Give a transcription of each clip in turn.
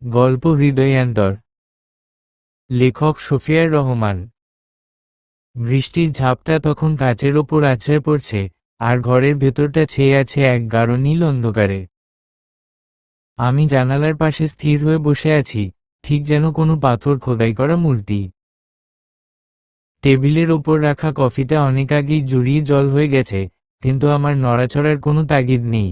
গল্প হৃদয়ান্তর। লেখক সোফিয়ার রহমান। বৃষ্টির ঝাপটা তখন কাচের ওপর আছড়ে পড়ছে, আর ঘরের ভেতরটা ছেয়ে আছে এক গাঢ় নীল অন্ধকারে। আমি জানালার পাশে স্থির হয়ে বসে আছি, ঠিক যেন কোনো পাথর খোদাই করা মূর্তি। টেবিলের ওপর রাখা কফিটা অনেক আগেই জুড়িয়ে জল হয়ে গেছে, কিন্তু আমার নড়াচড়ার কোনো তাগিদ নেই।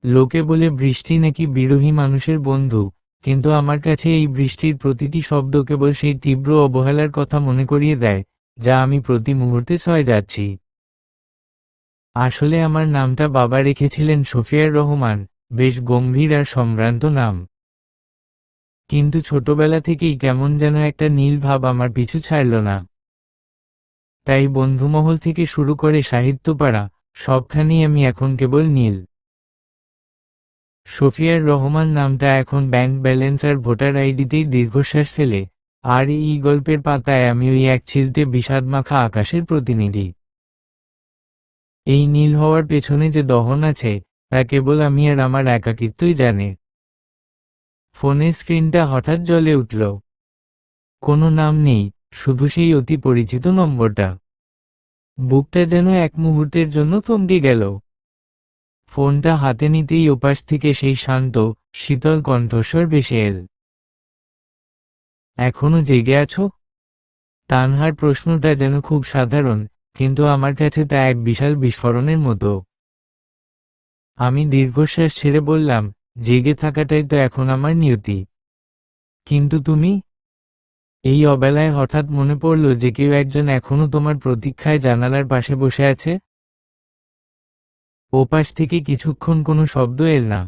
লোকে বলে বৃষ্টি নাকি বিরোহী মানুষের বন্ধু, কিন্তু আমার কাছে এই বৃষ্টির প্রতিটি শব্দ কেবল সেই তীব্র অবহেলার কথা মনে করিয়ে দেয়, যা আমি প্রতি মুহূর্তে সয়ে যাচ্ছি। আসলে আমার নামটা বাবা রেখেছিলেন সোফিয়ার রহমান, বেশ গম্ভীর আর সম্ভ্রান্ত নাম। কিন্তু ছোটবেলা থেকেই কেমন যেন একটা নীল ভাব আমার পিছু ছাড়ল না। তাই বন্ধুমহল থেকে শুরু করে সাহিত্য পাড়া, সবখানেই আমি এখন কেবল নীল। সোফিয়ার রহমান নামটা এখন ব্যাংক ব্যালেন্স আর ভোটার আইডিতেই দীর্ঘশ্বাস ফেলে, আর এই গল্পের পাতায় আমি ওই এক চিলতে বিষাদমাখা আকাশের প্রতিনিধি। এই নীল হওয়ার পেছনে যে দহন আছে, তা কেবল আমি আর আমার একাকিত্বই জানে। ফোনের স্ক্রিনটা হঠাৎ জ্বলে উঠল। কোনো নাম নেই, শুধু সেই অতি পরিচিত নম্বরটা। বুকটা যেন এক মুহূর্তের জন্য থমকে গেল। ফোনটা হাতে নিতেই ওপাশ থেকে সেই শান্ত, শীতল কণ্ঠস্বর ভেসে এল। এখনো জেগে আছো? তানহার প্রশ্নটা যেন খুব সাধারণ, কিন্তু আমার কাছে তা এক বিশাল বিস্ফোরণের মতো। আমি দীর্ঘশ্বাস ছেড়ে বললাম, জেগে থাকাটাই তো এখন আমার নিয়তি। কিন্তু তুমি? এই অবেলায় হঠাৎ মনে পড়ল যে কেউ একজন এখনো তোমার প্রতীক্ষায় জানালার পাশে বসে আছে। ওপাশ থেকে কিছুক্ষণ কোনো শব্দ এল না।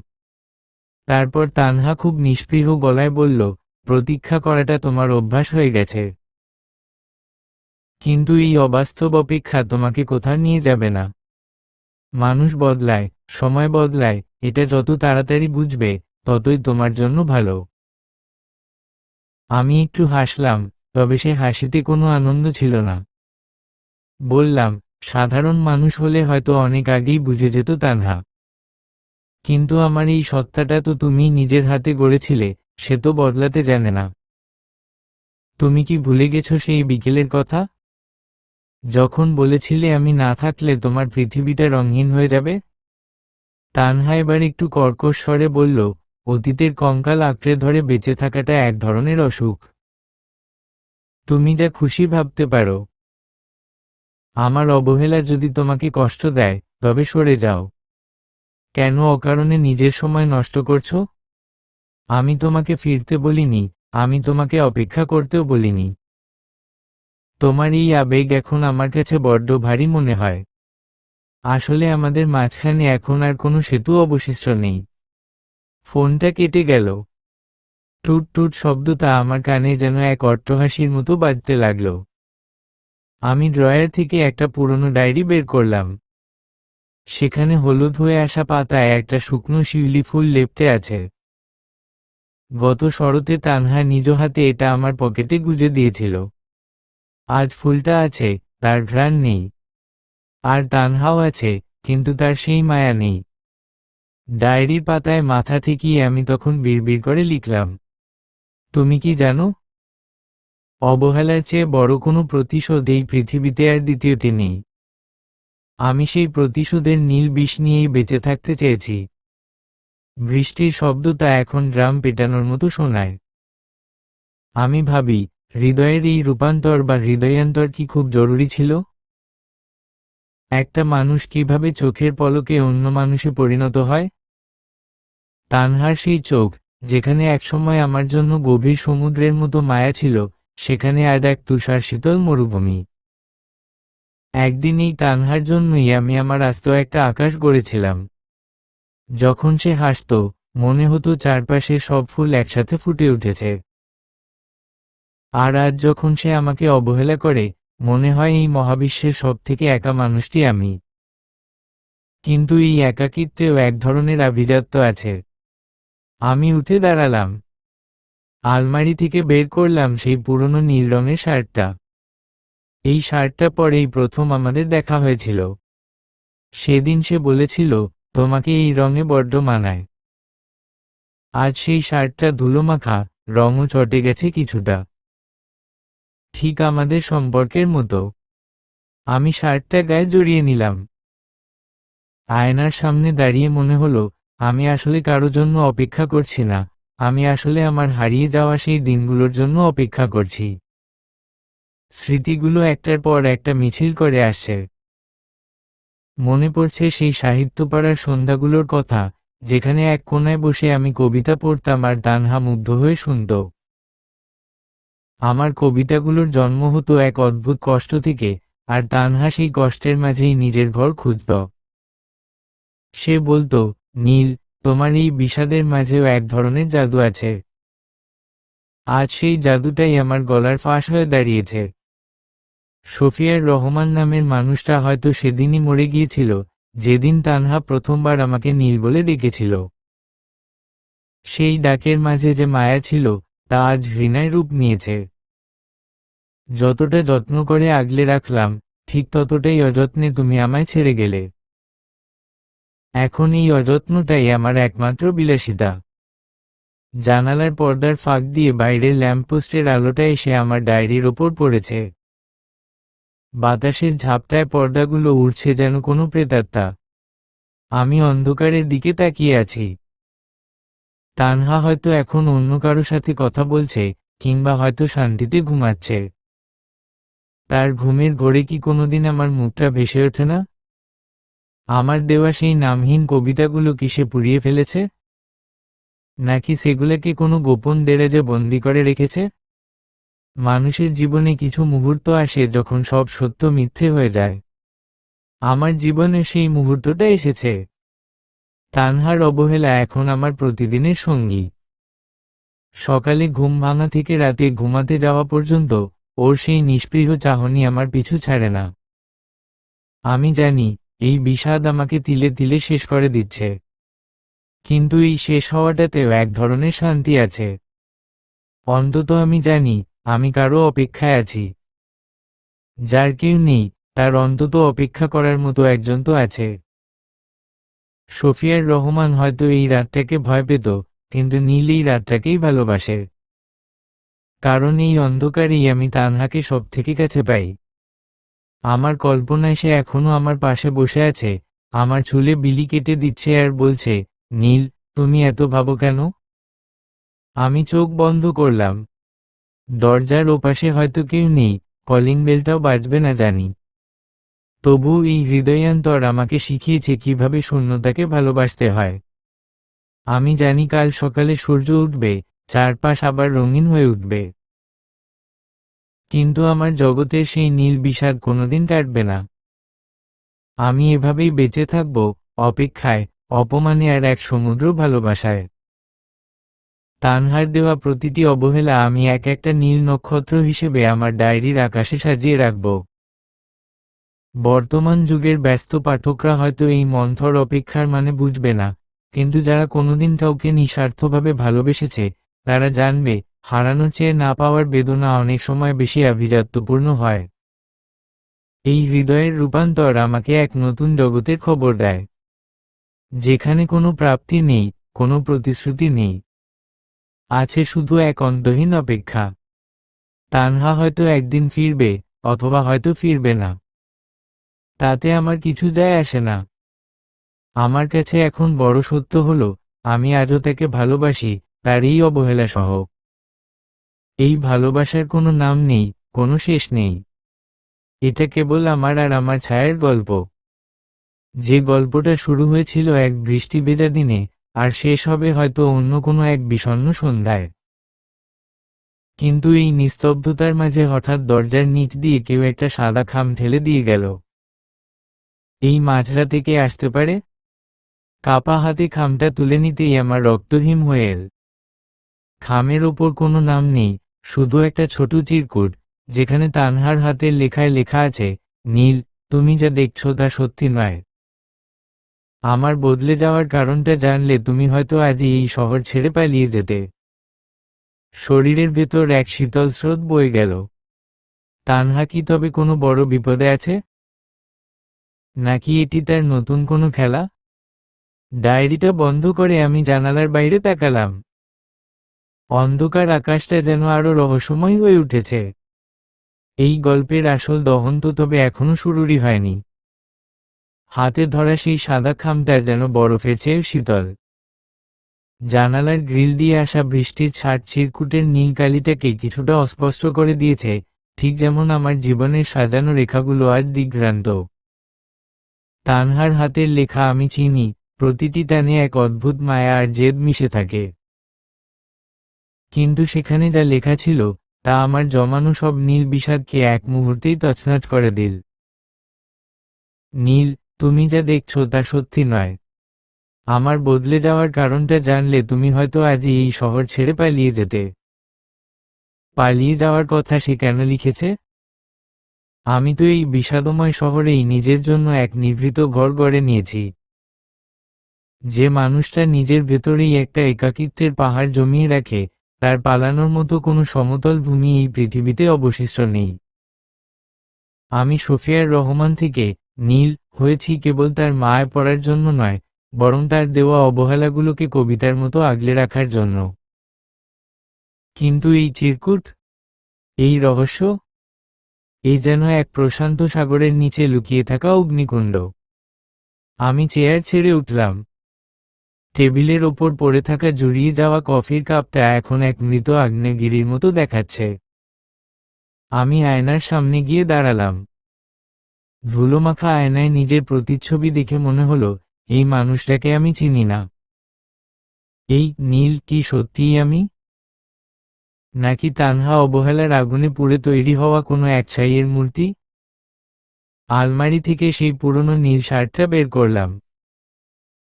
তারপর তানহা খুব নিস্পৃহ গলায় বলল, প্রতীক্ষা করাটা তোমার অভ্যাস হয়ে গেছে। কিন্তু এই অবাস্তব অপেক্ষা তোমাকে কোথাও নিয়ে যাবে না। মানুষ বদলায়, সময় বদলায়, এটা যত তাড়াতাড়ি বুঝবে, ততই তোমার জন্য ভালো। আমি একটু হাসলাম, তবে সে হাসিতে কোনো আনন্দ ছিল না। বললাম, সাধারণ মানুষ হলে হয়তো অনেক আগেই বুঝে যেত তানহা। কিন্তু আমার এই সত্তাটা তো তুমি নিজের হাতে গড়েছিলে, সে তো বদলাতে জানে না। তুমি কি ভুলে গেছো সেই বিকেলের কথা, যখন বলেছিলে আমি না থাকলে তোমার পৃথিবীটা রঙিন হয়ে যাবে? তানহা এবার একটু কর্কশ স্বরে বলল, অতীতের কঙ্কাল আঁকড়ে ধরে বেঁচে থাকাটা এক ধরনের অসুখ। তুমি যা খুশি ভাবতে পারো। আমার অবহেলা যদি তোমাকে কষ্ট দেয়, তবে সরে যাও। কেন অকারণে নিজের সময় নষ্ট করছো? আমি তোমাকে ফিরতে বলিনি, আমি তোমাকে অপেক্ষা করতেও বলিনি। তোমার এই আবেগ এখন আমার কাছে বড্ড ভারী মনে হয়। আসলে আমাদের মাঝখানে এখন আর কোনো সেতু অবশিষ্ট নেই। ফোনটা কেটে গেল। টুট টুট শব্দটা আমার কানে যেন এক অট্টহাসির মতো বাজতে লাগলো। আমি ড্রয়ার থেকে একটা পুরনো ডায়েরি বের করলাম। সেখানে হলুদ হয়ে আসা পাতায় একটা শুকনো শিউলি ফুল লেপ্টে আছে। গত শরতে তানহা নিজ হাতে এটা আমার পকেটে গুজে দিয়েছিল। আজ ফুলটা আছে, তার ঘ্রাণ নেই। আর তানহাও আছে, কিন্তু তার সেই মায়া নেই। ডায়েরির পাতায় মাথা ঠেকিয়ে আমি তখন বিড়বিড় করে লিখলাম, তুমি কি জানো, অবহেলার চেয়ে বড় কোনো প্রতিশোধ এই পৃথিবীতে আর দ্বিতীয়টি নেই। আমি সেই প্রতিশোধের নীল বিষ নিয়েই বেঁচে থাকতে চেয়েছি। বৃষ্টির শব্দটা এখন ড্রাম পেটানোর মতো শোনায়। আমি ভাবি, হৃদয়ের এই রূপান্তর বা হৃদয়ান্তর কি খুব জরুরি ছিল? একটা মানুষ কিভাবে চোখের পলকে অন্য মানুষে পরিণত হয়? তানহার সেই চোখ, যেখানে একসময় আমার জন্য গভীর সমুদ্রের মতো মায়া ছিল, সেখানে আজ এক তুষার শীতল মরুভূমি। একদিন এই তানহার জন্যই আমি আমার আস্ত একটা আকাশ গড়েছিলাম। যখন সে হাসত, মনে হতো চারপাশে সব ফুল একসাথে ফুটে উঠেছে। আর আজ যখন সে আমাকে অবহেলা করে, মনে হয় এই মহাবিশ্বের সব থেকে একা মানুষটি আমি। কিন্তু এই একাকিত্বেও এক ধরনের আভিজাত্য আছে। আমি উঠে দাঁড়ালাম। আলমারি থেকে বের করলাম সেই পুরনো নীল রঙের শার্টটা। এই শার্টটা পরেই প্রথম আমাদের দেখা হয়েছিল। সেদিন সে বলেছিল, তোমাকে এই রঙে বড্ড মানায়। আজ সেই শার্টটা ধুলোমাখা, রঙও চটে গেছে কিছুটা, ঠিক আমাদের সম্পর্কের মতো। আমি শার্টটা গায়ে জড়িয়ে নিলাম। আয়নার সামনে দাঁড়িয়ে মনে হলো আমি আসলে কারো জন্য অপেক্ষা করছি না, আমি আসলে আমার হারিয়ে যাওয়া সেই দিনগুলোর জন্য অপেক্ষা করছি। স্মৃতিগুলো একটার পর একটা মিছিল করে আসছে। মনে পড়ছে সেই সাহিত্য পড়ার সন্ধ্যাগুলোর কথা, যেখানে এক কোণায় বসে আমি কবিতা পড়তাম আর তানহা মুগ্ধ হয়ে শুনত। আমার কবিতাগুলোর জন্ম হতো এক অদ্ভুত কষ্ট থেকে, আর তানহা সেই কষ্টের মাঝেই নিজের ঘর খুঁজত। সে বলতো, নীল, তোমার এই বিষাদের মাঝেও এক ধরনের জাদু আছে। আজ সেই জাদুটাই আমার গলার ফাঁস হয়ে দাঁড়িয়েছে। শফিয়ার রহমান নামের মানুষটা হয়তো সেদিনই মরে গিয়েছিল, যেদিন তানহা প্রথমবার আমাকে নীল বলে ডেকেছিল। সেই ডাকের মাঝে যে মায়া ছিল, তা আজ ঘৃণায় রূপ নিয়েছে। যতটা যত্ন করে আগলে রাখলাম, ঠিক ততটাই অযত্নে তুমি আমায় ছেড়ে গেলে। এখন এই অযত্নটাই আমার একমাত্র বিলাসিতা। জানালার পর্দার ফাঁক দিয়ে বাইরের ল্যাম্পপোস্টের আলোটা এসে আমার ডায়েরির ওপর পড়েছে। বাতাসের ঝাপটায় পর্দাগুলো উড়ছে যেন কোনো প্রেতাত্মা। আমি অন্ধকারের দিকে তাকিয়ে আছি। তানহা হয়তো এখন অন্য কারো সাথে কথা বলছে, কিংবা হয়তো শান্তিতে ঘুমাচ্ছে। তার ঘুমের ঘোরে কি কোনোদিন আমার মুখটা ভেসে ওঠে না? আমার দেওয়া সেই নামহীন কবিতাগুলো কি সে পুড়িয়ে ফেলেছে? নাকি সেগুলোকে কোনো গোপন দেরাজে বন্দি করে রেখেছে? মানুষের জীবনে কিছু মুহূর্ত আসে যখন সব সত্য মিথ্যে হয়ে যায়। আমার জীবনে সেই মুহূর্তটা এসেছে। তানহার অবহেলা এখন আমার প্রতিদিনের সঙ্গী। সকালে ঘুম ভাঙা থেকে রাতে ঘুমাতে যাওয়া পর্যন্ত ওর সেই নিষ্পৃহ চাহনি আমার পিছু ছাড়ে না। আমি জানি, এই বিষাদ আমাকে তিলে তিলে শেষ করে দিচ্ছে। কিন্তু এই শেষ হওয়াটাতেও এক ধরনের শান্তি আছে। অন্তত আমি জানি, আমি কারো অপেক্ষায় আছি। যার কেউ নেই, তার অন্তত অপেক্ষা করার মতো একজন তো আছে। শফিয়ার রহমান হয়তো এই রাতটাকে ভয় পেত, কিন্তু নীল এই রাতটাকেই ভালোবাসে। কারণ এই অন্ধকারেই আমি তানহাকে সব থেকে কাছে পাই। আমার কল্পনায় সে এখনো আমার পাশে বসে আছে, আমার চুলে বিলি কেটে দিচ্ছে আর বলছে, নীল, তুমি এত ভাবো কেন? আমি চোখ বন্ধ করলাম। দরজার ওপাশে হয়তো কেউ নেই, কলিং বেলটাও বাজবে না জানি। তবু এই হৃদয়ান্তর আমাকে শিখিয়েছে কিভাবে শূন্যতাকে ভালোবাসতে হয়। আমি জানি কাল সকালে সূর্য উঠবে, চারপাশ আবার রঙিন হয়ে উঠবে। কিন্তু আমার জগতের সেই নীল বিষাদ কোনোদিন কাটবে না। আমি এভাবেই বেঁচে থাকব, অপেক্ষায়, অপমানে আর এক সমুদ্র ভালোবাসায়। তানহার দেওয়া প্রতিটি অবহেলা আমি এক একটা নীল নক্ষত্র হিসেবে আমার ডায়েরির আকাশে সাজিয়ে রাখব। বর্তমান যুগের ব্যস্ত পাঠকরা হয়তো এই মন্থর অপেক্ষার মানে বুঝবে না, কিন্তু যারা কোনোদিন কাউকে নিঃস্বার্থভাবে ভালোবেসেছে, তারা জানবে, হারানোর চেয়ে না পাওয়ার বেদনা অনেক সময় বেশি আভিজাত্যপূর্ণ হয়। এই হৃদয়ের রূপান্তর আমাকে এক নতুন জগতের খবর দেয়, যেখানে কোনো প্রাপ্তি নেই, কোনো প্রতিশ্রুতি নেই। আছে শুধু এক অন্তহীন অপেক্ষা। তানহা হয়তো একদিন ফিরবে, অথবা হয়তো ফিরবে না। তাতে আমার কিছু যায় আসে না। আমার কাছে এখন বড় সত্য হলো, আমি আজও তাকে ভালোবাসি, তার এই অবহেলা সহ। এই ভালোবাসার কোনো নাম নেই, কোনো শেষ নেই। এটা কেবল আমার আর আমার ছায়ার গল্প। যে গল্পটা শুরু হয়েছিল এক বৃষ্টি ভেজা দিনে, আর শেষ হবে হয়তো অন্য কোনো এক বিষণ্ণ সন্ধ্যায়। কিন্তু এই নিস্তব্ধতার মাঝে হঠাৎ দরজার নিচ দিয়ে কেউ একটা সাদা খাম ঠেলে দিয়ে গেল। এই মাঝরাতে কে আসতে পারে? কাপা হাতে খামটা তুলে নিতেই আমার রক্তহিম হয়ে এল। খামের ওপর কোনো নাম নেই, শুধু একটা ছোট চিরকুট, যেখানে তানহার হাতের লেখায় লেখা আছে, নীল, তুমি যা দেখছো তা সত্যি নয়। আমার বদলে যাওয়ার কারণটা জানলে তুমি হয়তো আজই এই শহর ছেড়ে পালিয়ে যেতে। শরীরের ভেতর এক শীতল স্রোত বয়ে গেল। তানহা কি তবে কোনো বড় বিপদে আছে? নাকি এটি তার নতুন কোনো খেলা? ডায়েরিটা বন্ধ করে আমি জানালার বাইরে তাকালাম। অন্ধকার আকাশটা যেন আরো রহস্যময় হয়ে উঠেছে। এই গল্পের আসল দহন তো তবে এখনো শুরুরই হয়নি। হাতে ধরা সেই সাদা খামটা যেন বরফের চেয়েও শীতল। জানালার গ্রিল দিয়ে আসা বৃষ্টির ছাট চিরকুটের নীল কালিটাকে কিছুটা অস্পষ্ট করে দিয়েছে, ঠিক যেমন আমার জীবনের সাজানো রেখাগুলো আজ দিগ্ভ্রান্ত। তানহার হাতের লেখা আমি চিনি, প্রতিটি টানে এক অদ্ভুত মায়া আর জেদ মিশে থাকে। কিন্তু সেখানে যা লেখা ছিল তা আমার জমানো সব নীল বিষাদকে এক মুহূর্তেই তছনছ করে দিল। নীল, তুমি যা দেখছো তা সত্যি নয়। আমার বদলে যাওয়ার কারণটা জানলে তুমি হয়তো আজই এই শহর ছেড়ে পালিয়ে যেতে। পালিয়ে যাওয়ার কথা সে কেন লিখেছে? আমি তো এই বিষাদময় শহরেই নিজের জন্য এক নিভৃত ঘর গড়ে নিয়েছি। যে মানুষটা নিজের ভেতরেই একটা একাকিত্বের পাহাড় জমিয়ে রাখে, তার পালানোর মতো কোনো সমতল ভূমি এই পৃথিবীতে অবশিষ্ট নেই। আমি সোফিয়ার রহমান থেকে নীল হয়েছি কেবল তার মায় পড়ার জন্য নয়, বরং তার দেওয়া অবহেলাগুলোকে কবিতার মতো আগলে রাখার জন্য। কিন্তু এই চিরকুট, এই রহস্য, এই যেন এক প্রশান্ত সাগরের নিচে লুকিয়ে থাকা অগ্নিকুণ্ড। আমি চেয়ার ছেড়ে উঠলাম। টেবিলের ওপর পড়ে থাকা জুড়িয়ে যাওয়া কফির কাপটা এখন এক মৃত আগ্নেয়গিরির মতো দেখাচ্ছে। আমি আয়নার সামনে গিয়ে দাঁড়ালাম। ধুলোমাখা আয়নায় নিজের প্রতিচ্ছবি দেখে মনে হলো, এই মানুষটাকে আমি চিনি না। এই নীল কি সত্যিই আমি? নাকি তানহা অবহেলার আগুনে পুড়ে তৈরি হওয়া কোনো একছাইয়ের মূর্তি? আলমারি থেকে সেই পুরনো নীল শার্টটা বের করলাম।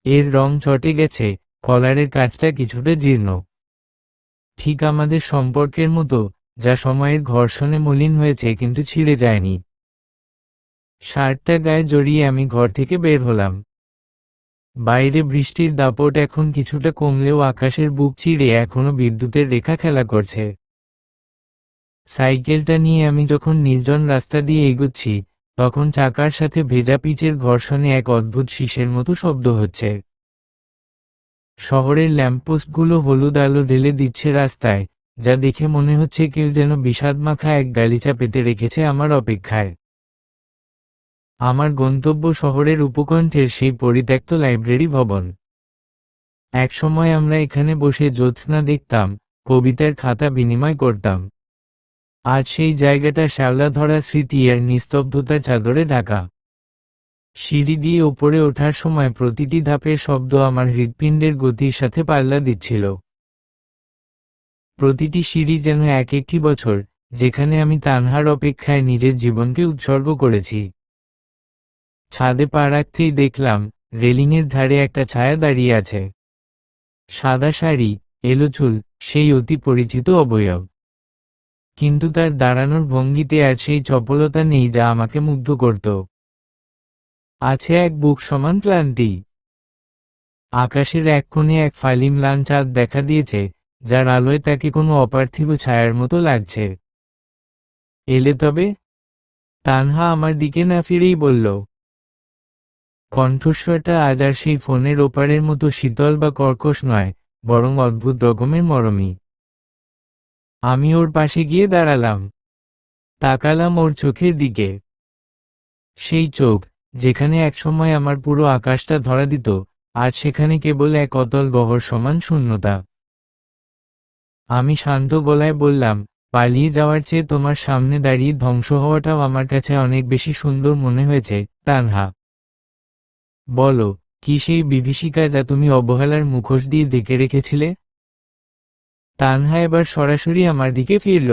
এর রং চটে গেছে, কলারের কাজটা কিছুটা জীর্ণ। ঠিক আমাদের সম্পর্কের মতো, যা সময়ের ঘর্ষণে মলিন হয়েছে কিন্তু ছিঁড়ে যায়নি। শার্টটা গায়ে জড়িয়ে আমি ঘর থেকে বের হলাম। বাইরে বৃষ্টির দাপট এখন কিছুটা কমলেও আকাশের বুক চিরে এখনো বিদ্যুতের রেখা খেলা করছে। সাইকেলটা নিয়ে আমি যখন নির্জন রাস্তা দিয়ে এগোচ্ছি, তখন চাকার সাথে ভেজা পিচের ঘর্ষণে এক অদ্ভুত শীষের মতো শব্দ হচ্ছে। শহরের ল্যাম্পপোস্টগুলো হলুদ আলো ঢেলে দিচ্ছে রাস্তায়, যা দেখে মনে হচ্ছে কেউ যেন বিষাদমাখা এক গালিচা পেতে রেখেছে আমার অপেক্ষায়। আমার গন্তব্য শহরের উপকণ্ঠের সেই পরিত্যক্ত লাইব্রেরি ভবন। একসময় আমরা এখানে বসে জ্যোৎস্না দেখতাম, কবিতার খাতা বিনিময় করতাম। আজ সেই জায়গাটা শ্যাওলা ধরা স্মৃতি আর নিস্তব্ধতার চাদরে ঢাকা। সিঁড়ি দিয়ে ওপরে ওঠার সময় প্রতিটি ধাপের শব্দ আমার হৃৎপিণ্ডের গতির সাথে পাল্লা দিচ্ছিল। প্রতিটি সিঁড়ি যেন এক একটি বছর, যেখানে আমি তানহার অপেক্ষায় নিজের জীবনকে উৎসর্গ করেছি। ছাদে পা রাখতেই দেখলাম, রেলিংয়ের ধারে একটা ছায়া দাঁড়িয়ে আছে। সাদা শাড়ি, এলো চুল, সেই অতি পরিচিত অবয়ব। কিন্তু তার দাঁড়ানোর ভঙ্গিতে আর সেই চপলতা নেই যা আমাকে মুগ্ধ করত। আছে এক বুক সমান ক্লান্তি। আকাশের এক কোণে এক ফালি ম্লান চাঁদ দেখা দিয়েছে, যার আলোয় তাকে কোনো অপার্থিব ছায়ার মতো লাগছে। এলে তবে? তানহা আমার দিকে না ফিরেই বলল। কণ্ঠস্বরটা আজ আর সেই ফোনের ওপারের মতো শীতল বা কর্কশ নয়, বরং অদ্ভুত রকমের মরমী। আমি ওর পাশে গিয়ে দাঁড়ালাম। তাকালাম ওর চোখের দিকে। সেই চোখ, যেখানে একসময় আমার পুরো আকাশটা ধরা দিত, আজ সেখানে কেবল এক অতল গহ্বর সমান শূন্যতা। আমি শান্ত গলায় বললাম, পালিয়ে যাওয়ার চেয়ে তোমার সামনে দাঁড়িয়ে ধ্বংস হওয়াটাও আমার কাছে অনেক বেশি সুন্দর মনে হয়েছে, তানহা। বলো, কি সেই বিভীষিকা যা তুমি অবহেলার মুখোশ দিয়ে ঢেকে রেখেছিলে? তানহা এবার সরাসরি আমার দিকে ফিরল।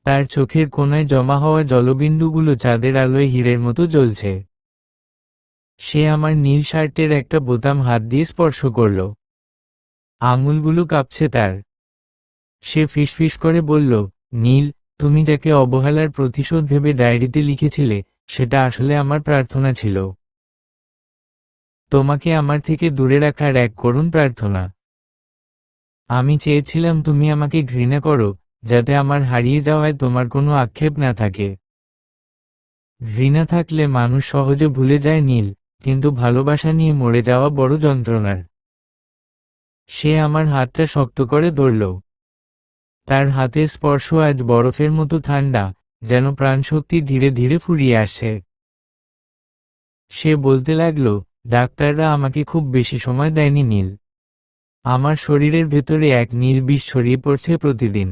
তার চোখের কোণায় জমা হওয়া জলবিন্দুগুলো চাঁদের আলোয় হীরের মতো জ্বলছে। সে আমার নীল শার্টের একটা বোতাম হাত দিয়ে স্পর্শ করল। আঙুলগুলো কাঁপছে তার। সে ফিসফিস করে বলল, নীল, তুমি যাকে অবহেলার প্রতিশোধ ভেবে ডায়েরিতে লিখেছিলে, সেটা আসলে আমার প্রার্থনা ছিল। তোমাকে আমার থেকে দূরে রাখার এক করুণ প্রার্থনা। আমি চেয়েছিলাম তুমি আমাকে ঘৃণা করো, যাতে আমার হারিয়ে যাওয়ায় তোমার কোনো আক্ষেপ না থাকে। ঘৃণা থাকলে মানুষ সহজে ভুলে যায় নীল, কিন্তু ভালোবাসা নিয়ে মরে যাওয়া বড় যন্ত্রণার। সে আমার হাতটা শক্ত করে ধরল। তার হাতের স্পর্শ আজ বরফের মতো ঠান্ডা, যেন প্রাণশক্তি ধীরে ধীরে ফুরিয়ে আসছে। সে বলতে লাগলো, ডাক্তাররা আমাকে খুব বেশি সময় দেয়নি নীল। আমার শরীরের ভেতরে এক নীল বিষ ছড়িয়ে পড়ছে প্রতিদিন।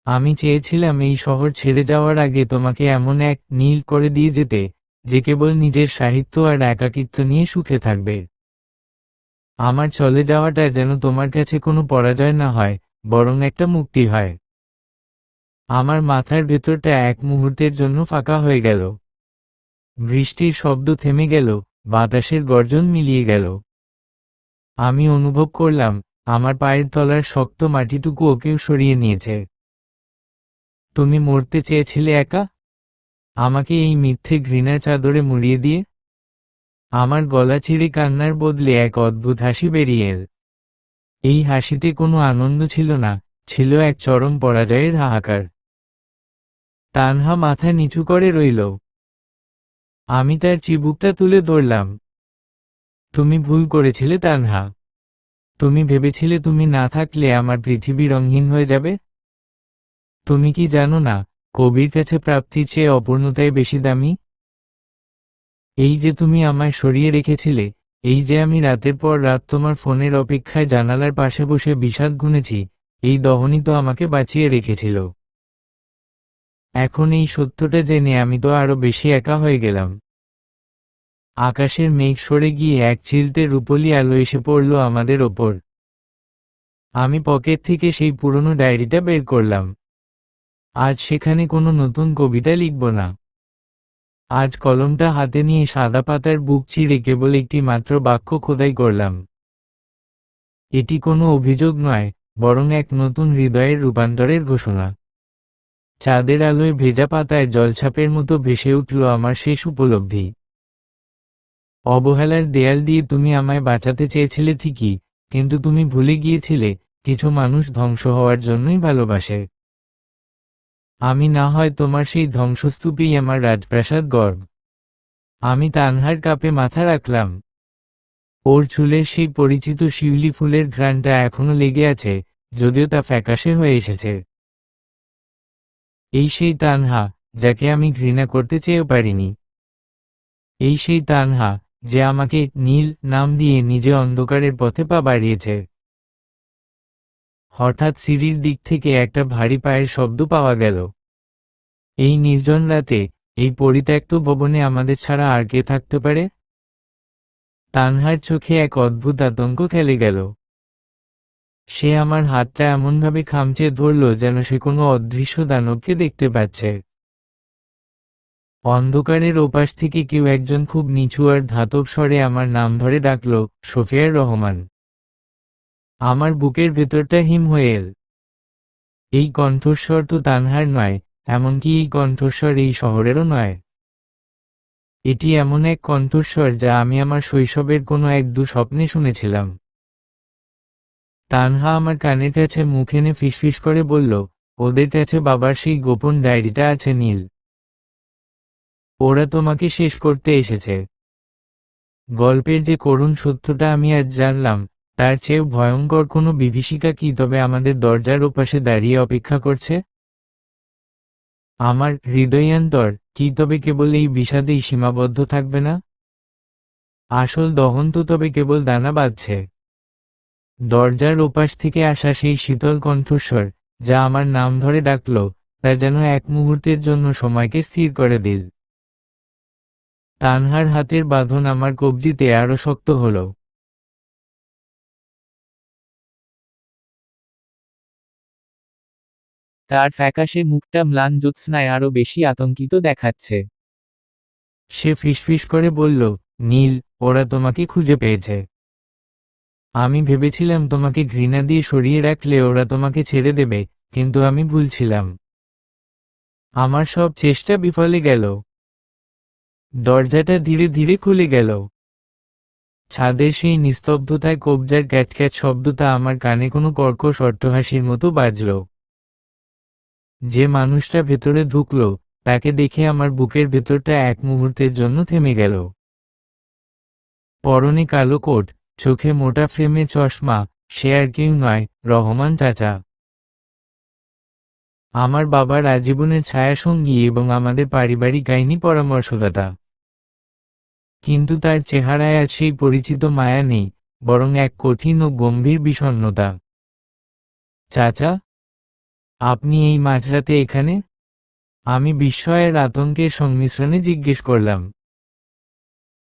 আমি চেয়েছিলাম এই শহর ছেড়ে যাওয়ার আগে তোমাকে এমন এক নীল করে দিয়ে যেতে, যে কেবল নিজের সাহিত্য আর একাকিত্ব নিয়ে সুখে থাকবে। আমার চলে যাওয়াটা যেন তোমার কাছে কোনো পরাজয় না হয়, বরং একটা মুক্তি হয়। আমার মাথার ভেতরটা এক মুহূর্তের জন্য ফাঁকা হয়ে গেল। বৃষ্টির শব্দ থেমে গেল, বাতাসের গর্জন মিলিয়ে গেল। আমি অনুভব করলাম, আমার পায়ের তলার শক্ত মাটিটুকু ওকেও সরিয়ে নিয়েছে। তুমি মরতে চেয়েছিলে একা, আমাকে এই মিথ্যে ঘৃণার চাদরে মুড়িয়ে দিয়ে। আমার গলা চিরে কান্নার বদলে এক অদ্ভুত হাসি বেরিয়ে এল। এই হাসিতে কোনো আনন্দ ছিল না, ছিল এক চরম পরাজয়ের হাহাকার। তানহা মাথা নিচু করে রইল। আমি তার চিবুকটা তুলে ধরলাম। তুমি ভুল করেছিলে তানহা। তুমি ভেবেছিলে তুমি না থাকলে আমার পৃথিবী রঙহীন হয়ে যাবে। তুমি কি জানো না, কবির কাছে প্রাপ্তির চেয়ে অপূর্ণতাই বেশি দামি। এই যে তুমি আমায় সরিয়ে রেখেছিলে, এই যে আমি রাতের পর রাত তোমার ফোনের অপেক্ষায় জানালার পাশে বসে বিষাদ গুনেছি, এই দহনই তো আমাকে বাঁচিয়ে রেখেছিল। এখন এই সত্যটা জেনে আমি তো আরো বেশি একা হয়ে গেলাম। আকাশের মেঘ সরে গিয়ে এক চিলতে রূপলি আলো এসে পড়ল আমাদের ওপর। আমি পকেট থেকে সেই পুরনো ডায়েরিটা বের করলাম। আজ সেখানে কোনো নতুন কবিতা লিখব না। আজ কলমটা হাতে নিয়ে সাদা পাতার বুক চিরে কেবল একটি মাত্র বাক্য খোদাই করলাম। এটি কোনো অভিযোগ নয়, বরং এক নতুন হৃদয়ের রূপান্তরের ঘোষণা। চাঁদের আলোয় ভেজা পাতায় জলছাপের মতো ভেসে উঠল আমার শেষ উপলব্ধি। অবহেলার দেয়াল দিয়ে তুমি আমায় বাঁচাতে চেয়েছিলে ঠিকই, কিন্তু তুমি ভুলে গিয়েছিলে, কিছু মানুষ ধ্বংস হওয়ার জন্যই ভালোবাসে। আমি না হয় তোমার সেই ধ্বংসস্তূপেই আমার রাজপ্রাসাদ গর্ব। আমি তানহার কাপে মাথা রাখলাম। ওর চুলের সেই পরিচিত শিউলি ফুলের ঘ্রাণটা এখনো লেগে আছে, যদিও তা ফ্যাকাশে হয়ে এসেছে। এই সেই তানহা, যাকে আমি ঘৃণা করতে চেয়েও পারিনি। এই সেই তানহা, যে আমাকে নীল নাম দিয়ে নিজে অন্ধকারের পথে পা বাড়িয়েছে। হঠাৎ সিঁড়ির দিক থেকে একটা ভারী পায়ের শব্দ পাওয়া গেল। এই নির্জন রাতে, এই পরিত্যক্ত ভবনে আমাদের ছাড়া আর কে থাকতে পারে? তানহার চোখে এক অদ্ভুত আতঙ্ক খেলে গেল। সে আমার হাতটা এমনভাবে খামচে ধরল যেন সে কোনো অদৃশ্য দানবকে দেখতে পাচ্ছে। অন্ধকারের ওপাশ থেকে কেউ একজন খুব নিচু আর ধাতব স্বরে আমার নাম ধরে ডাকল, সোফিয়ার রহমান। আমার বুকের ভেতরটা হিম হয়ে এল। এই কণ্ঠস্বর তো তানহার নয়, এমনকি এই কণ্ঠস্বর এই শহরেরও নয়। এটি এমন এক কণ্ঠস্বর যা আমি আমার শৈশবের কোনো এক দুঃস্বপ্নে শুনেছিলাম। তানহা আমার কানের কাছে মুখ এনে ফিসফিস করে বলল, ওদের কাছে বাবার সেই গোপন ডায়েরিটা আছে নীল। ওরা তোমাকে শেষ করতে এসেছে। গল্পের যে করুণ সত্যটা আমি আজ জানলাম, তার চেয়েও ভয়ঙ্কর কোনো বিভীষিকা কি তবে আমাদের দরজার ওপাশে দাঁড়িয়ে অপেক্ষা করছে? আমার হৃদয়ান্তর কি তবে কেবল এই বিষাদেই সীমাবদ্ধ থাকবে না? আসল দহন তো তবে কেবল দানা বাঁধছে। দরজার ওপাশ থেকে আসা সেই শীতল কণ্ঠস্বর, যা আমার নাম ধরে ডাকল, তা যেন এক মুহূর্তের জন্য সময়কে স্থির করে দিল। তানহার হাতের বাঁধন আমার কবজিতে আরো শক্ত হল। তার ফ্যাকাশে মুখটা ম্লান জ্যোৎস্নায় আরো বেশি আতঙ্কিত দেখাচ্ছে। সে ফিসফিস করে বলল, নীল, ওরা তোমাকে খুঁজে পেয়েছে। আমি ভেবেছিলাম তোমাকে ঘৃণা দিয়ে সরিয়ে রাখলে ওরা তোমাকে ছেড়ে দেবে, কিন্তু আমি ভুলছিলাম। আমার সব চেষ্টা বিফলে গেল। দরজাটা ধীরে ধীরে খুলে গেল। ছাদের সেই নিস্তব্ধতায় কবজার ক্যাটক্যাট শব্দটা আমার কানে কোনো কর্কশ অট্টহাসির মতো বাজল। যে মানুষটা ভেতরে ঢুকল, তাকে দেখে আমার বুকের ভেতরটা এক মুহূর্তের জন্য থেমে গেল। পরনে কালো কোট, চোখে মোটা ফ্রেমের চশমা, সে আর কেউ নয়, রহমান চাচা। আমার বাবার আজীবনের ছায়াসঙ্গী এবং আমাদের পারিবারিক আইনি পরামর্শদাতা। কিন্তু তার চেহারায় আজ সেই পরিচিত মায়া নেই, বরং এক কঠিন ও গম্ভীর বিষণ্ণতা। চাচা, আপনি এই মাঝরাতে এখানে? আমি বিস্ময়ের আতঙ্কের সংমিশ্রণে জিজ্ঞেস করলাম।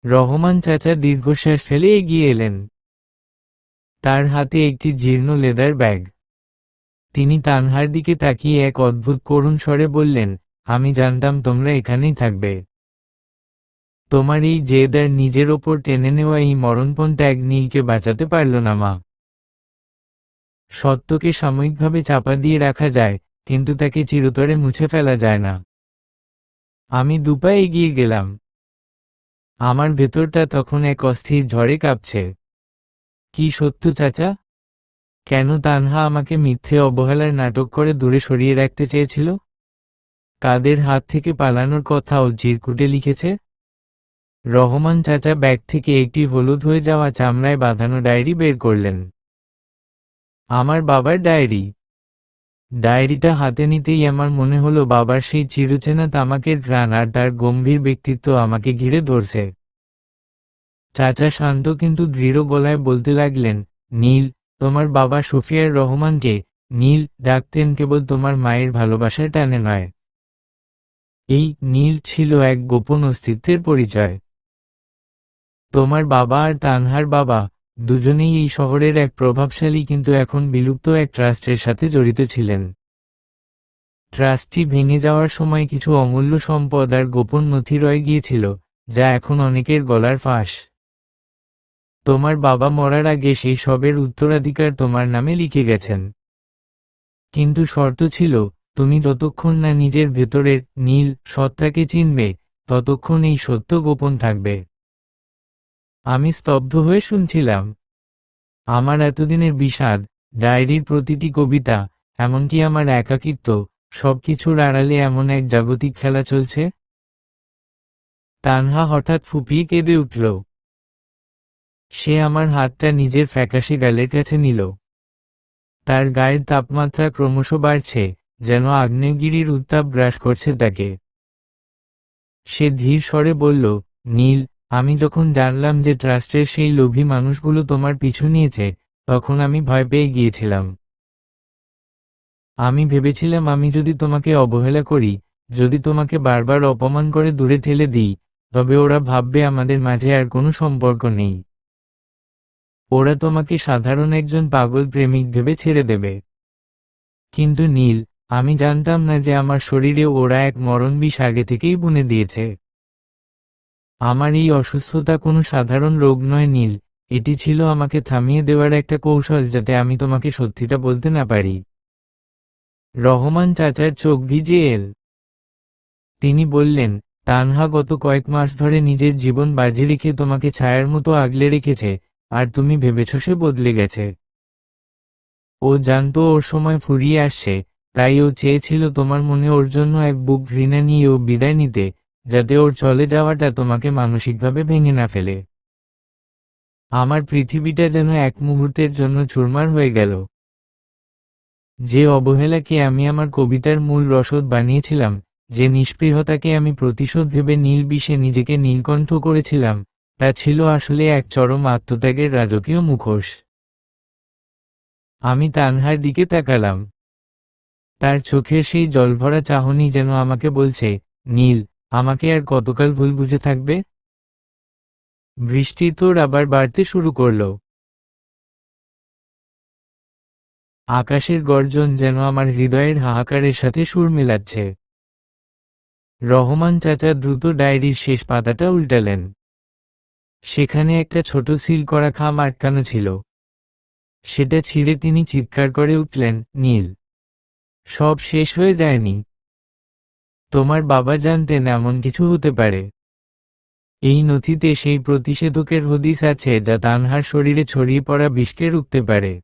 রহমান চাচা দীর্ঘশ্বাস ফেলে এগিয়ে এলেন। তার হাতে একটি জীর্ণ লেদার ব্যাগ। তিনি তানহার দিকে তাকিয়ে এক অদ্ভুত করুণ স্বরে বললেন, আমি জানতাম তোমরা এখানেই থাকবে। তোমার এই জেদ আর নিজের ওপর টেনে নেওয়া এই মরণপণ ত্যাগ নীলকে বাঁচাতে পারল না মা। সত্যকে সাময়িকভাবে চাপা দিয়ে রাখা যায়, কিন্তু তাকে চিরতরে মুছে ফেলা যায় না। আমি দুপা এগিয়ে গেলাম। আমার ভেতরটা তখন এক অস্থির ঝড়ে কাঁপছে। কি সত্য চাচা? কেন তানহা আমাকে মিথ্যে অবহেলার নাটক করে দূরে সরিয়ে রাখতে চেয়েছিল? কাদের হাত থেকে পালানোর কথা ও চিরকুটে লিখেছে? রহমান চাচা ব্যাগ থেকে একটি হলুদ হয়ে যাওয়া চামড়ায় বাঁধানো ডায়েরি বের করলেন। আমার বাবার ডায়েরি। ডায়েরিটা হাতে নিতেই আমার মনে হলো বাবার সেই চিরচেনা তামাকের ঘ্রাণ আর তার গম্ভীর ব্যক্তিত্ব আমাকে ঘিরে ধরছে। চাচা শান্ত কিন্তু দৃঢ় গলায় বলতে লাগলেন, নীল, তোমার বাবা শফিয়ার রহমানকে নীল ডাকতেন কেবল তোমার মায়ের ভালোবাসার টানে নয়। এই নীল ছিল এক গোপন অস্তিত্বের পরিচয়। তোমার বাবা আর তানহার বাবা দুজনেই এই শহরের এক প্রভাবশালী কিন্তু এখন বিলুপ্ত এক ট্রাস্টের সাথে জড়িত ছিলেন। ট্রাস্টটি ভেঙে যাওয়ার সময় কিছু অমূল্য সম্পদ আর গোপন নথি রয়ে গিয়েছিল, যা এখন অনেকের গলার ফাঁস। তোমার বাবা মরার আগে সেই সবের উত্তরাধিকার তোমার নামে লিখে গেছেন। কিন্তু শর্ত ছিল, তুমি যতক্ষণ না নিজের ভেতরের নীল সত্তাকে চিনবে, ততক্ষণ এই সত্য গোপন থাকবে। আমি স্তব্ধ হয়ে শুনছিলাম। আমার এতদিনের বিষাদ, ডায়েরির প্রতিটি কবিতা, এমনকি আমার একাকিত্ব, সবকিছুর আড়ালে এমন এক জাগতিক খেলা চলছে। তানহা হঠাৎ ফুপিয়ে কেঁদে উঠল। সে আমার হাতটা নিজের ফ্যাকাশে গালের কাছে নিল। তার গায়ের তাপমাত্রা ক্রমশ বাড়ছে, যেন আগ্নেয়গিরির উত্তাপ গ্রাস করছে তাকে। সে ধীর স্বরে বলল, নীল, আমি যখন জানলাম যে ট্রাস্টের সেই লোভী মানুষগুলো তোমার পিছু নিয়েছে, তখন আমি ভয় পেয়ে গিয়েছিলাম। আমি ভেবেছিলাম আমি যদি তোমাকে অবহেলা করি, যদি তোমাকে বারবার অপমান করে দূরে ঠেলে দিই, তবে ওরা ভাববে আমাদের মাঝে আর কোনো সম্পর্ক নেই। ওরা তোমাকে সাধারণ একজন পাগল প্রেমিক ভেবে ছেড়ে দেবে। কিন্তু নীল, আমি জানতাম না যে আমার শরীরে ওরা এক মরণবিষ আগে থেকেই বুনে দিয়েছে। আমার এই অসুস্থতা কোনো সাধারণ রোগ নয় নীল, এটি ছিল আমাকে থামিয়ে দেওয়ার একটা কৌশল যাতে আমি তোমাকে সত্যিটা বলতে না পারি। রহমান চাচার চোখ ভিজে এল। তিনি বললেন, তানহা গত কয়েক মাস ধরে নিজের জীবন বাজি রেখে তোমাকে ছায়ার মতো আগলে রেখেছে, আর তুমি ভেবেছ সে বদলে গেছে। ও জানতো ওর সময় ফুরিয়ে আসছে, তাই ও চেয়েছিল তোমার মনে ওর জন্য এক বুক ঘৃণা নিয়ে ও বিদায় নিতে, যাতে ওর চলে যাওয়াটা তোমাকে মানসিকভাবে ভেঙে না ফেলে। আমার পৃথিবীটা যেন এক মুহূর্তের জন্য চুরমার হয়ে গেল। যে অবহেলাকে আমি আমার কবিতার মূল রসদ বানিয়েছিলাম, যে নিষ্পৃহতাকে আমি প্রতিশোধ ভেবে নীল বিষে নিজেকে নীলকণ্ঠ করেছিলাম, তা ছিল আসলে এক চরম আত্মত্যাগের রাজকীয় মুখোশ। আমি তানহার দিকে তাকালাম। তার চোখের সেই জলভরা চাহনি যেন আমাকে বলছে, নীল, আমাকে আর কতকাল ভুল বুঝে থাকবে? বৃষ্টির তোড় আবার বাড়তে শুরু করল। আকাশের গর্জন যেন আমার হৃদয়ের হাহাকারের সাথে সুর মেলাচ্ছে। রহমান চাচা দ্রুত ডায়েরির শেষ পাতাটা উল্টালেন। সেখানে একটা ছোট সিল করা খাম আটকানো ছিল। সেটা ছিঁড়ে তিনি চিৎকার করে উঠলেন, নীল, সব শেষ হয়ে যায়নি। তোমার বাবা জানতেন এমন কিছু হতে পারে। এই নথিতে সেই প্রতিষেধকের হদিস আছে যা তানহার শরীরে ছড়িয়ে পড়া বিষকে রুখতে পারে।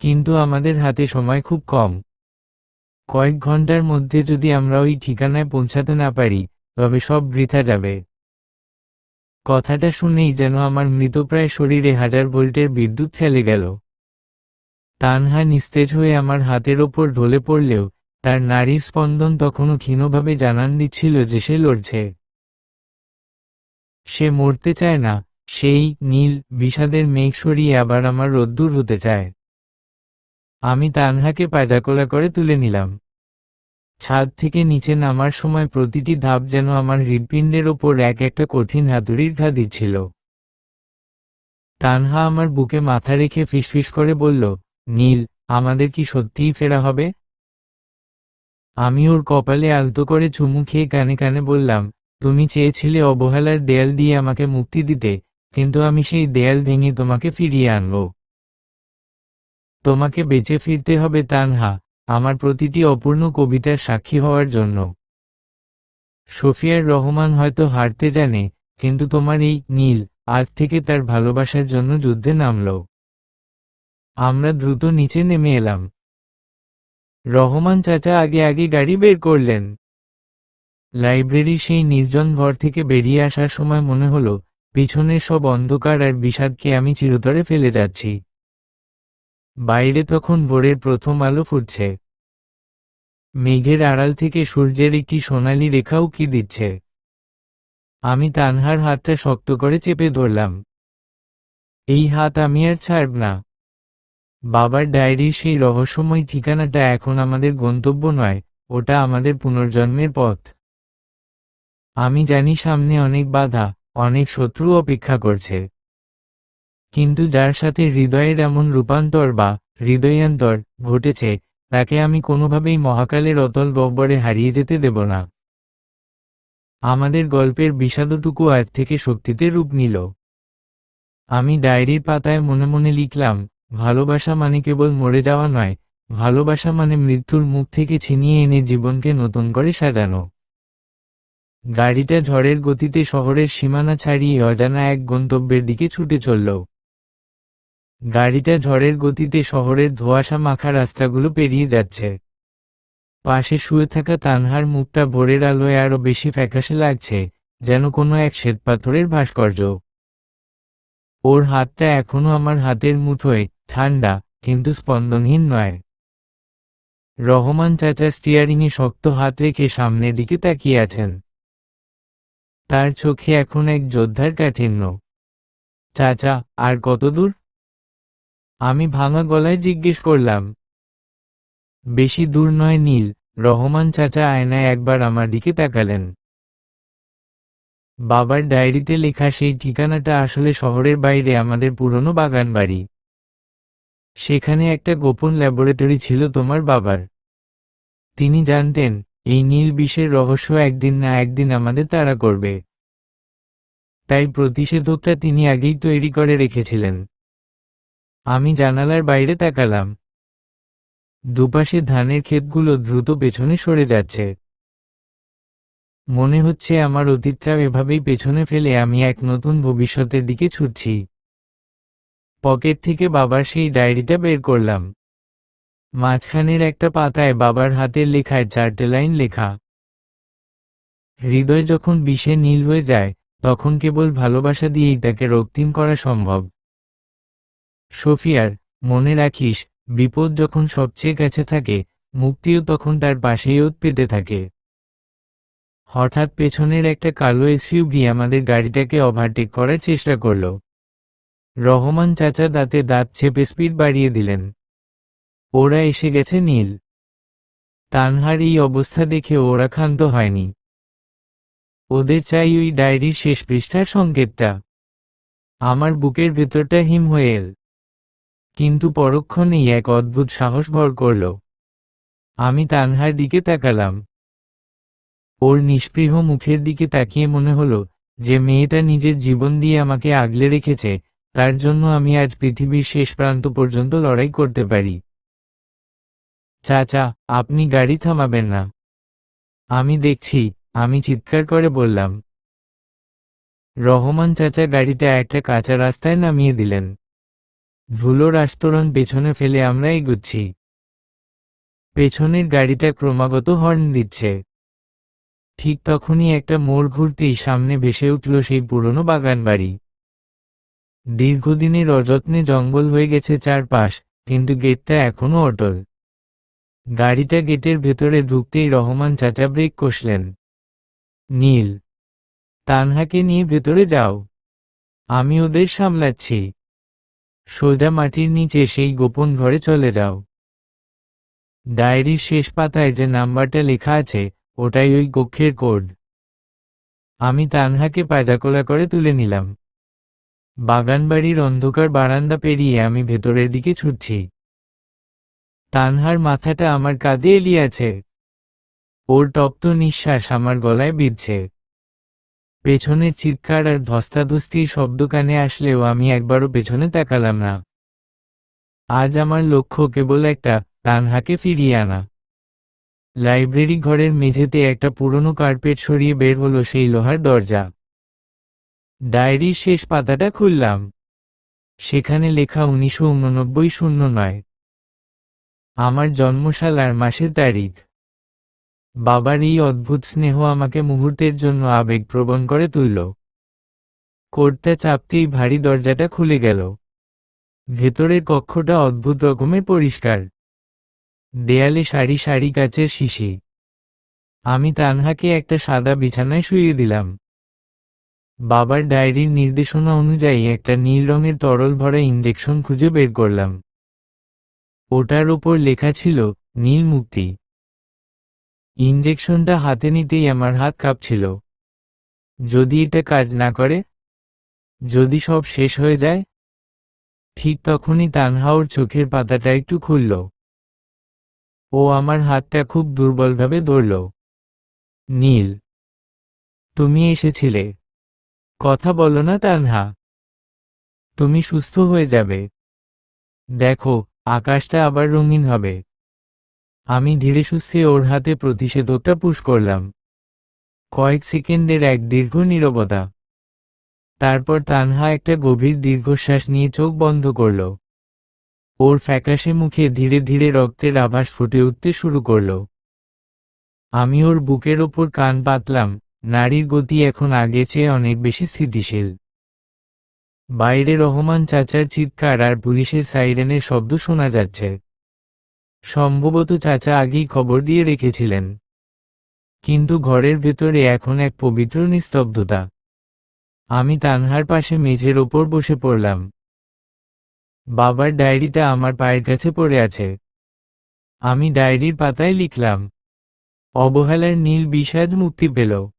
কিন্তু আমাদের হাতে সময় খুব কম। কয়েক ঘন্টার মধ্যে যদি আমরা ওই ঠিকানায় পৌঁছাতে না পারি, তবে সব বৃথা যাবে। কথাটা শুনেই যেন আমার মৃতপ্রায় শরীরে 1000 ভোল্টের বিদ্যুৎ খেলে গেল। তানহা নিস্তেজ হয়ে আমার হাতের ওপর ঢলে পড়লেও তার নাড়ির স্পন্দন তখনও ক্ষীণভাবে জানান দিচ্ছিল যে সে লড়ছে। সে মরতে চায় না, সেই নীল বিষাদের মেঘ সরিয়ে আবার আমার রোদ্দুর হতে চায়। আমি তানহাকে পাজাকোলা করে তুলে নিলাম। ছাদ থেকে নিচে নামার সময় প্রতিটি ধাপ যেন আমার হৃৎপিণ্ডের ওপর এক একটা কঠিন হাতুড়ির ঘা দিচ্ছিল। তানহা আমার বুকে মাথা রেখে ফিসফিস করে বলল, নীল, আমাদের কি সত্যিই ফেরা হবে? আমি ওর কপালে আলতো করে চুমু খেয়ে কানে কানে বললাম, তুমি চেয়েছিলে অবহেলার দেয়াল দিয়ে আমাকে মুক্তি দিতে, কিন্তু আমি সেই দেয়াল ভেঙে তোমাকে ফিরিয়ে আনব। তোমাকে বেঁচে ফিরতে হবে তানহা, আমার প্রতিটি অপূর্ণ কবিতার সাক্ষী হওয়ার জন্য। শফিয়ার রহমান হয়তো হারতে জানে, কিন্তু তোমার এই নীল আজ থেকে তার ভালোবাসার জন্য যুদ্ধে নামল। আমরা দ্রুত নিচে নেমে এলাম। রহমান চাচা আগে আগে গাড়ি বের করলেন। লাইব্রেরির সেই নির্জন ঘর থেকে বেরিয়ে আসার সময় মনে হলো পিছনের সব অন্ধকার আর বিষাদকে আমি চিরতরে ফেলে যাচ্ছি। বাইরে তখন ভোরের প্রথম আলো ফুটছে। মেঘের আড়াল থেকে সূর্যের একটি সোনালি রেখা উঁকি দিচ্ছে। আমি তানহার হাতটা শক্ত করে চেপে ধরলাম। এই হাত আমি আর ছাড়ব না। বাবার ডায়েরির সেই রহস্যময় ঠিকানাটা এখন আমাদের গন্তব্য নয়, ওটা আমাদের পুনর্জন্মের পথ। আমি জানি সামনে অনেক বাধা, অনেক শত্রু অপেক্ষা করছে, কিন্তু যার সাথে হৃদয়ের এমন রূপান্তর বা হৃদয়ান্তর ঘটেছে, তাকে আমি কোনোভাবেই মহাকালের অতল গহ্বরে হারিয়ে যেতে দেব না। আমাদের গল্পের বিষাদটুকু আজ থেকে শক্তিতে রূপ নিল। আমি ডায়েরির পাতায় মনে মনে লিখলাম, ভালোবাসা মানে কেবল মরে যাওয়া নয়, ভালোবাসা মানে মৃত্যুর মুখ থেকে ছিনিয়ে এনে জীবনকে নতুন করে সাজানো। গাড়িটা ঝড়ের গতিতে শহরের সীমানা ছাড়িয়ে অজানা এক গন্তব্যের দিকে ছুটে চলল। গাড়িটা ঝড়ের গতিতে শহরের ধোঁয়াশা মাখা রাস্তাগুলো পেরিয়ে যাচ্ছে। পাশে শুয়ে থাকা তানহার মুখটা ভোরের আলোয় আরো বেশি ফ্যাকাশে লাগছে, যেন কোনো এক শ্বেতপাথরের ভাস্কর্য। ওর হাতটা এখনো আমার হাতের মুঠোয়, ঠান্ডা, কিন্তু স্পন্দনহীন নয়। রহমান চাচা স্টিয়ারিংয়ে শক্ত হাত রেখে সামনের দিকে তাকিয়ে আছেন। তার চোখে এখন এক যোদ্ধার কাঠিন্য। চাচা, আর কত দূর? আমি ভাঙা গলায় জিজ্ঞেস করলাম। বেশি দূর নয় নীল, রহমান চাচা আয়নায় একবার আমার দিকে তাকালেন। বাবার ডায়েরিতে লেখা সেই ঠিকানাটা আসলে শহরের বাইরে আমাদের পুরনো বাগান বাড়ি। সেখানে একটা গোপন ল্যাবরেটরি ছিল তোমার বাবার। তিনি জানতেন, এই নীল বিষের রহস্য একদিন না একদিন আমাদের তাড়া করবে। তাই প্রতিষেধকটা তিনি আগেই তৈরি করে রেখেছিলেন। আমি জানালার বাইরে তাকালাম। দুপাশে ধানের ক্ষেতগুলো দ্রুত পেছনে সরে যাচ্ছে। মনে হচ্ছে আমার অতীতটা এভাবেই পেছনে ফেলে আমি এক নতুন ভবিষ্যতের দিকে ছুটছি। পকেট থেকে বাবার সেই ডায়েরিটা বের করলাম। মাঝখানের একটা পাতায় বাবার হাতের লেখায় 4টে লাইন লেখা। হৃদয় যখন বিষে নীল হয়ে যায়, তখন কেবল ভালোবাসা দিয়েই তাকে রক্তিম করা সম্ভব। শফিয়ার, মনে রাখিস, বিপদ যখন সবচেয়ে কাছে থাকে, মুক্তিও তখন তার পাশেই ওত পেতে থাকে। হঠাৎ পেছনের একটা কালো এসইউভি আমাদের গাড়িটাকে ওভারটেক করার চেষ্টা করল। রহমান চাচা দাঁতে দাঁত চেপে স্পিড বাড়িয়ে দিলেন। ওরা এসে গেছে নীল। তানহার এই অবস্থা দেখে ওরা ক্ষান্ত হয়নি। ওদের চাই ওই ডায়েরির শেষ পৃষ্ঠার সংকেতটা। আমার বুকের ভেতরটা হিম হয়ে এল। কিন্তু পরক্ষণেই এক অদ্ভুত সাহস ভর করল। আমি তানহার দিকে তাকালাম। ওর নিষ্পৃহ মুখের দিকে তাকিয়ে মনে হলো, যে মেয়েটা নিজের জীবন দিয়ে আমাকে আগলে রেখেছে, তার জন্য আমি আজ পৃথিবীর শেষ প্রান্ত পর্যন্ত লড়াই করতে পারি। চাচা, আপনি গাড়ি থামাবেন না। আমি দেখছি, আমি চিৎকার করে বললাম। রহমান চাচা গাড়িটা একটা কাঁচা রাস্তায় নামিয়ে দিলেন। ধুলোর আস্তরণ পেছনে ফেলে আমরা এগুচ্ছি। পেছনের গাড়িটা ক্রমাগত হর্ন দিচ্ছে। ঠিক তখনই একটা মোড় ঘুরতেই সামনে ভেসে উঠল সেই পুরনো বাগান বাড়ি। দীর্ঘদিনের অযত্নে জঙ্গল হয়ে গেছে চারপাশ, কিন্তু গেটটা এখনো অটল। গাড়িটা গেটের ভেতরে ঢুকতেই রহমান চাচা ব্রেক কষলেন। নীল, তানহাকে নিয়ে ভেতরে যাও, আমি ওদের সামলাচ্ছি। সোজা মাটির নিচে সেই গোপন ঘরে চলে যাও। ডায়েরির শেষ পাতায় যে নাম্বারটা লেখা আছে, ওটাই ওই কক্ষের কোড। আমি তানহাকে পাজাকোলা করে তুলে নিলাম। বাগানবাড়ির অন্ধকার বারান্দা পেরিয়ে আমি ভেতরের দিকে ছুটছি। তানহার মাথাটা আমার কাঁধে এলিয়ে আছে। ওর তপ্ত নিঃশ্বাস আমার গলায় বিঁধছে। পেছনের চিৎকার আর ধস্তাধস্তির শব্দ কানে আসলেও আমি একবারও পেছনে তাকালাম না। আজ আমার লক্ষ্য কেবল একটা, তানহাকে ফিরিয়ে আনা। লাইব্রেরি ঘরের মেঝেতে একটা পুরনো কার্পেট সরিয়ে বের হলো সেই লোহার দরজা। ডায়েরির শেষ পাতাটা খুললাম। সেখানে লেখা 1989-09। আমার জন্মসাল আর মাসের তারিখ। বাবার এই অদ্ভুত স্নেহ আমাকে মুহূর্তের জন্য আবেগপ্রবণ করে তুলল। কোডটা চাপতেই ভারী দরজাটা খুলে গেল। ভেতরের কক্ষটা অদ্ভুত রকমের পরিষ্কার। দেয়ালে সারি সারি কাচের শিশি। আমি তানহাকে একটা সাদা বিছানায় শুইয়ে দিলাম। বাবার ডায়েরির নির্দেশনা অনুযায়ী একটা নীল রঙের তরল ভরা ইঞ্জেকশন খুঁজে বের করলাম। ওটার ওপর লেখা ছিল নীল মুক্তি। ইঞ্জেকশনটা হাতে নিতেই আমার হাত কাঁপছিল। যদি এটা কাজ না করে, যদি সব শেষ হয়ে যায়। ঠিক তখনই তানহা ওর চোখের পাতাটা একটু খুলল। ও আমার হাতটা খুব দুর্বলভাবে ধরল। নীল, তুমি এসেছিলে। কথা বলো না তানহা। তুমি সুস্থ হয়ে যাবে। দেখো, আকাশটা আবার রঙিন হবে। আমি ধীরে সুস্থে ওর হাতে প্রতিষেধকটা পুশ করলাম। কয়েক সেকেন্ডের এক দীর্ঘ নীরবতা। তারপর তানহা একটা গভীর দীর্ঘশ্বাস নিয়ে চোখ বন্ধ করল। ওর ফ্যাকাশে মুখে ধীরে ধীরে রক্তের আভাস ফুটে উঠতে শুরু করল। আমি ওর বুকের ওপর কান পাতলাম। নারীর গতি এখন আগের চেয়ে অনেক বেশি স্থিতিশীল। বাইরে রহমান চাচার চিৎকার আর পুলিশের সাইরেনের শব্দ শোনা যাচ্ছে। সম্ভবত চাচা আগেই খবর দিয়ে রেখেছিলেন। কিন্তু ঘরের ভেতরে এখন এক পবিত্র নিস্তব্ধতা। আমি তানহার পাশে মেঝের ওপর বসে পড়লাম। বাবার ডায়েরিটা আমার পায়ের কাছে পড়ে আছে। আমি ডায়েরির পাতায় লিখলাম, অবহেলার নীল বিষাদ মুক্তি পেল।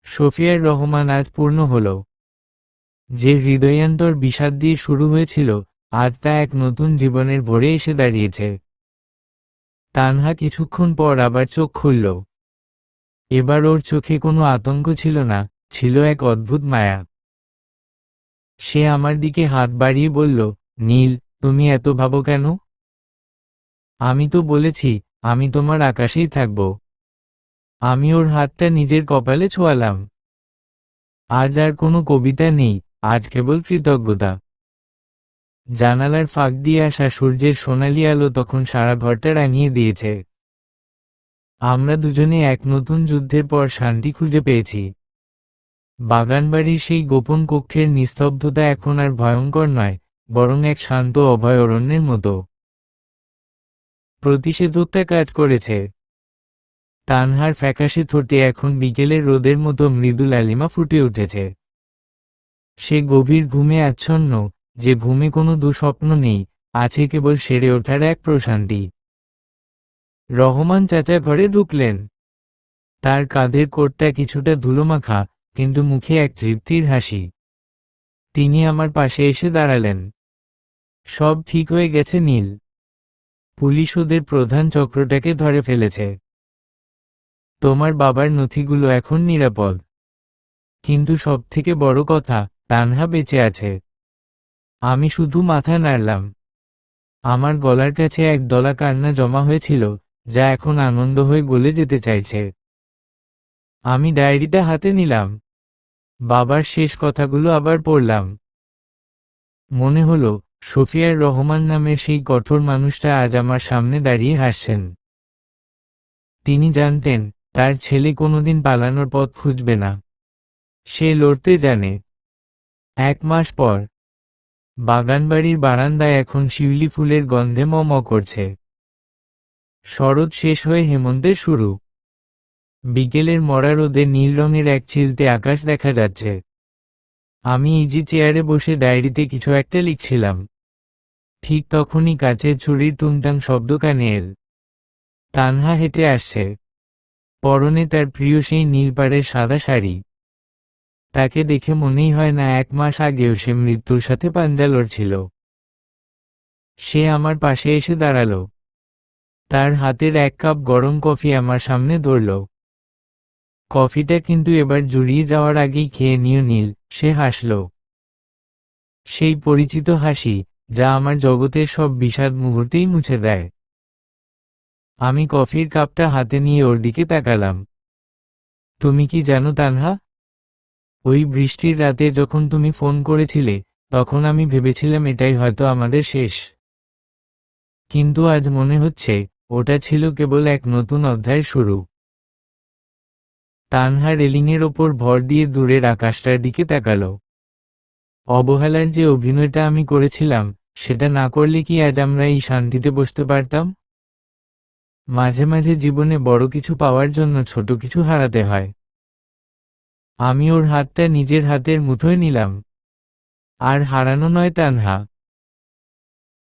শফিয়ার রহমান আজ পূর্ণ হল। যে হৃদয়ান্তর বিষাদ দিয়ে শুরু হয়েছিল, আজ তা এক নতুন জীবনের ভরে এসে দাঁড়িয়েছে। তানহা কিছুক্ষণ পর আবার চোখ খুলল। এবার ওর চোখে কোনো আতঙ্ক ছিল না, ছিল এক অদ্ভুত মায়া। সে আমার দিকে হাত বাড়িয়ে বলল, নীল, তুমি এত ভাবো কেন? আমি তো বলেছি, আমি তোমার আকাশেই থাকব। আমি ওর হাতটা নিজের কপালে ছোঁয়ালাম। আজ আর কোনো কবিতা নেই, আজ কেবল কৃতজ্ঞতা। জানালার ফাঁক দিয়ে আসা সূর্যের সোনালি আলো তখন সারা ঘরটা রাঙিয়ে দিয়েছে। আমরা দুজনে এক নতুন যুদ্ধের পর শান্তি খুঁজে পেয়েছি। বাগানবাড়ির সেই গোপন কক্ষের নিস্তব্ধতা এখন আর ভয়ঙ্কর নয়, বরং এক শান্ত অভয়ারণ্যের মতো। প্রতিষেধকটা কাজ করেছে। তানহার ফ্যাকাশে ঠোঁটে এখন বিকেলের রোদের মতো মৃদু লালিমা ফুটে উঠেছে। সে গভীর ঘুমে আচ্ছন্ন, যে ঘুমে কোনো দুঃস্বপ্ন নেই, আছে কেবল সেরে ওঠার এক প্রশান্তি। রহমান চাচা ঘরে ঢুকলেন। তার কাঁধের কোটটা কিছুটা ধুলোমাখা, কিন্তু মুখে এক তৃপ্তির হাসি। তিনি আমার পাশে এসে দাঁড়ালেন। সব ঠিক হয়ে গেছে নীল। পুলিশ ওদের প্রধান চক্রটাকে ধরে ফেলেছে। তোমার বাবার নথিগুলো এখন নিরাপদ। কিন্তু সবথেকে বড় কথা, তানহা বেঁচে আছে। আমি শুধু মাথা নাড়লাম। আমার গলার কাছে এক দলা কান্না জমা হয়েছিল, যা এখন আনন্দ হয়ে গলে যেতে চাইছে। আমি ডায়েরিটা হাতে নিলাম। বাবার শেষ কথাগুলো আবার পড়লাম। মনে হলো, শফিয়ার রহমান নামের সেই কঠোর মানুষটা আজ আমার সামনে দাঁড়িয়ে হাসছেন। তিনি জানতেন, তার ছেলে কোনোদিন পালানোর পথ খুঁজবে না, সে লড়তে জানে। 1 মাস পর বাগানবাড়ির বারান্দায় এখন শিউলি ফুলের গন্ধে ম ম করছে। শরৎ শেষ হয়ে হেমন্তের শুরু। বিকেলের মরা রোদে নীল রঙের এক চিলতে আকাশ দেখা যাচ্ছে। আমি ইজি চেয়ারে বসে ডায়েরিতে কিছু একটা লিখছিলাম। ঠিক তখনই কাচের ছুরির টুংটাং শব্দ কানে এল। তানহা হেঁটে আসছে, পরনে তার প্রিয় সেই নীল পাড়ের সাদা শাড়ি। তাকে দেখে মনেই হয় না 1 মাস আগেও সে মৃত্যুর সাথে পাঞ্জা লড়ছিল। সে আমার পাশে এসে দাঁড়ালো, তার হাতের 1 কাপ গরম কফি আমার সামনে ধরল। কফিটা কিন্তু এবার জুড়িয়ে যাওয়ার আগেই খেয়ে নিও নীল, সে হাসল। সেই পরিচিত হাসি, যা আমার জগতের সব বিষাদ মুহূর্তেই মুছে দেয়। আমি কফির কাপটা হাতে নিয়ে ওর দিকে তাকালাম। তুমি কি জানো তানহা, ওই বৃষ্টির রাতে যখন তুমি ফোন করেছিলে, তখন আমি ভেবেছিলাম এটাই হয়তো আমাদের শেষ। কিন্তু আজ মনে হচ্ছে ওটা ছিল কেবল এক নতুন অধ্যায়ের শুরু। তানহা রেলিংয়ের ওপর ভর দিয়ে দূরের আকাশটার দিকে তাকালো। অবহেলার যে অভিনয়টা আমি করেছিলাম, সেটা না করলে কি আজ আমরা এই শান্তিতে বসতে পারতাম? মাঝে মাঝে জীবনে বড় কিছু পাওয়ার জন্য ছোট কিছু হারাতে হয়। আমি ওর হাতটা নিজের হাতের মুঠোয় নিলাম। আর হারানো নয় তানহা।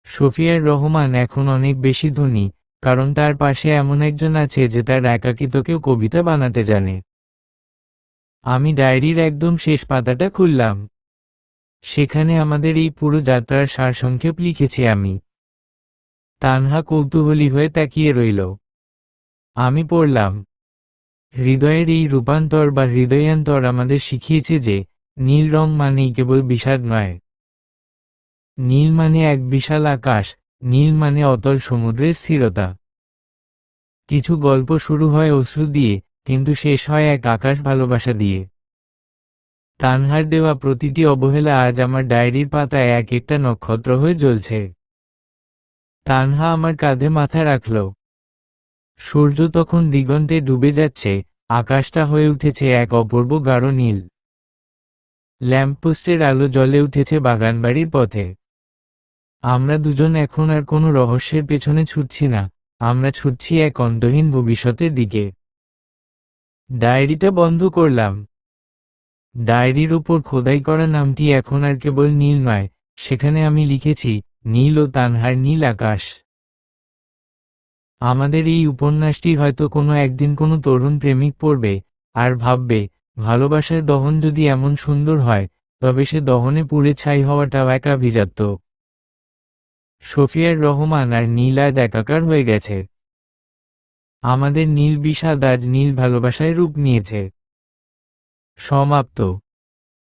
শফিয়ার রহমান এখন অনেক বেশি ধনী, কারণ তার পাশে এমন একজন আছে যে তার একাকিত্বকেও কবিতা বানাতে জানে। আমি ডায়েরির একদম শেষ পাতাটা খুললাম। সেখানে আমাদের এই পুরো যাত্রার সারসংক্ষেপ লিখেছি আমি। তানহা কৌতূহলী হয়ে তাকিয়ে রইল। আমি পড়লাম, হৃদয়ের এই রূপান্তর বা হৃদয়ান্তর আমাদের শিখিয়েছে যে নীল রং মানেই কেবল বিষাদ নয়। নীল মানে এক বিশাল আকাশ, নীল মানে অতল সমুদ্রের স্থিরতা। কিছু গল্প শুরু হয় অশ্রু দিয়ে, কিন্তু শেষ হয় এক আকাশ ভালোবাসা দিয়ে। তানহার দেওয়া প্রতিটি অবহেলা আজ আমার ডায়েরির পাতায় এক একটা নক্ষত্র হয়ে জ্বলছে। তানহা আমার কাঁধে মাথা রাখল। সূর্য তখন দিগন্তে ডুবে যাচ্ছে, আকাশটা হয়ে উঠেছে এক অপূর্ব গাঢ় নীল। ল্যাম্পপোস্টের আলো জ্বলে উঠেছে বাগানবাড়ির পথে। আমরা দুজন এখন আর কোনো রহস্যের পেছনে ছুটছি না, আমরা ছুটছি এক অন্তহীন ভবিষ্যতের দিকে। ডায়েরিটা বন্ধ করলাম। ডায়েরির উপর খোদাই করা নামটি এখন আর কেবল নীল নয়, সেখানে আমি লিখেছি নীল ও তানহার নীল আকাশ। আমাদের এই উপন্যাসটি হয়তো কোনো একদিন কোনো তরুণ প্রেমিক পড়বে আর ভাববে, ভালোবাসার দহন যদি এমন সুন্দর হয়, তবে সে দহনে পুড়ে ছাই হওয়াটাও এক আভিজাত্য। শফিয়ার রহমান আর নীল আজ একাকার হয়ে গেছে। আমাদের নীল বিষাদ আজ নীল ভালোবাসায় রূপ নিয়েছে। সমাপ্ত।